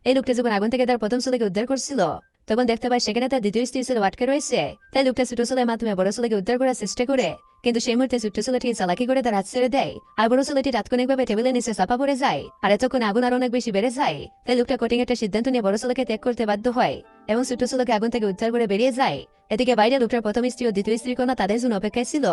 এই লোকটা যখন আগুন থেকে তার প্রথম ছেলেকে উদ্ধার করছিল, তখন দেখতে পায় সেখানে তার দ্বিতীয় স্ত্রী ছেলে আটকে রয়েছে। তাই লোকটা ছোট ছেলের মাধ্যমে বড় ছেলেকে উদ্ধার করার চেষ্টা করে, কিন্তু সেই মুহূর্তে ছোট্ট ছেলেটি চালাকি করে তার হাত ছেড়ে দেয়, আর বড় ছেলেটি তাৎক্ষণিকভাবে টেবিলের নিচে চাপা পড়ে যায়। আর এতক্ষণ আগুন আরো অনেক বেশি বেড়ে যায়। তাই লোকটা কঠিন একটা সিদ্ধান্ত নিয়ে বড় ছেলেকে ত্যাগ করতে বাধ্য হয় এবং ছোট্ট ছেলেকে আগুন থেকে উদ্ধার করে বেরিয়ে যায়। এদিকে বাইরে লোকটার প্রথম স্ত্রী ও দ্বিতীয় স্ত্রী কন্যা তাদের জন্য অপেক্ষায় ছিল,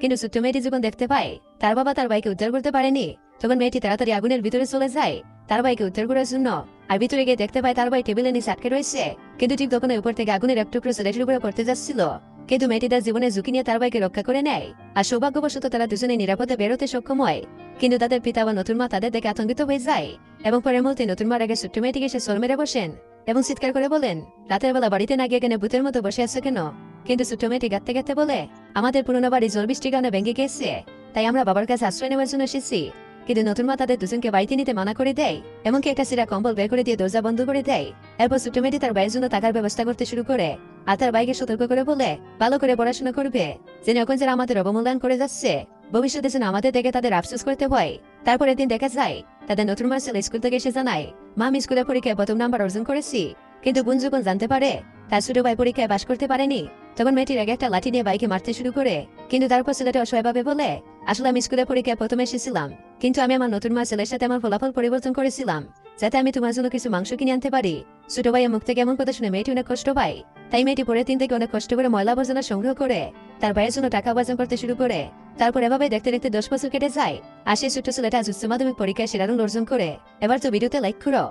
কিন্তু ছোট্ট মেয়েটি যখন দেখতে পায় তার বাবা তার ভাইকে উদ্ধার করতে পারেনি, তখন মেয়েটি তাড়াতাড়ি আগুনের ভিতরে চলে যায় তার ভাইকে উদ্ধার করার জন্য। আর ভিতরে গিয়ে দেখতে পায় তার ভাই টেবিলের নিচে আটকে রয়েছে, কিন্তু ঠিক তখন উপর থেকে আগুনের এক টুকরো ছেলেটির উপরে পড়তে যাচ্ছিল। কিন্তু মেয়েটি তার জীবনের ঝুঁকি নিয়ে তার ভাইকে রক্ষা করে নেয়, আর সৌভাগ্যবশত তারা দুজনে নিরাপদে বেরোতে সক্ষম হয়। কিন্তু তাদের পিতা বা নতুন মা তাদের দেখে আতঙ্কিত হয়ে যায় এবং পরের মুহূর্তে নতুন মার আগে ছোট্ট মেয়েটিকে সে সর মেরে বসেন এবং চিৎকার করে বলেন, রাতের বেলা বাড়িতে না গিয়ে এখানে ভূতের মতো বসে আছে কেন? কিন্তু ছোট্ট মেয়েটি গাঁততে গাঁততে বলে, আমাদের পুরোনো বাড়ি জল বৃষ্টির কারণে ভেঙে গেছে, তাই আমরা বাবার কাছে আশ্রয় নেওয়ার জন্য এসেছি। কিন্তু নতুন মা তাদের দুজনকে বাড়িতে নিতে মানা করে দেয়, এমনকি একটা সিরা কম্বল বের করে দিয়ে দরজা বন্ধ করে দেয়। এরপর ছোট্ট মেয়েটি তার ভাইয়ের জন্য টাকার ব্যবস্থা করতে শুরু করে, আর তার ভাইকে সতর্ক করে বলে ভালো করে পড়াশোনা করবে, যেন এখন যারা আমাদের অবমূল্যায়ন করে যাচ্ছে ভবিষ্যতে যেন আমাদের দেখে তাদের আফসোস করতে হয়। তারপর একদিন দেখা যায় তাদের নতুন মা ছেলে স্কুল থেকে এসে জানায়, মা আমি স্কুলে পরীক্ষায় প্রথম নাম্বার অর্জন করেছি। কিন্তু বোন যখন জানতে পারে তার ছোট ভাই পরীক্ষায় পাশ করতে পারেনি, তখন মেয়েটির আগে একটা লাঠি নিয়ে ভাইকে মারতে শুরু করে। কিন্তু তারপর ছেলেটা অসহায়ভাবে বলে, আসলে আমি স্কুলে পরীক্ষায় প্রথমে এসেছিলাম, কিন্তু আমি আমার নতুন মা ছেলের সাথে আমার ফলাফল পরিবর্তন করেছিলাম, যাতে আমি তোমার জন্য কিছু মাংস কিনে আনতে পারি। ছোট ভাইয়ের মুখ থেকে এমন কথা শুনে মেয়েটি অনেক কষ্ট পায়। তাই মেয়েটি পরের দিন থেকে অনেক কষ্ট করে ময়লা আবর্জনা সংগ্রহ করে তার ভাইয়ের জন্য টাকা উপার্জন করতে শুরু করে। তারপর এভাবে দেখতে দেখতে 10 বছর কেটে যায়, আর সেই ছোট্ট ছেলেটা আজ উচ্চ মাধ্যমিক পরীক্ষায় সেরা রোল অর্জন করে। এবার তো ভিডিওতে লাইক করো।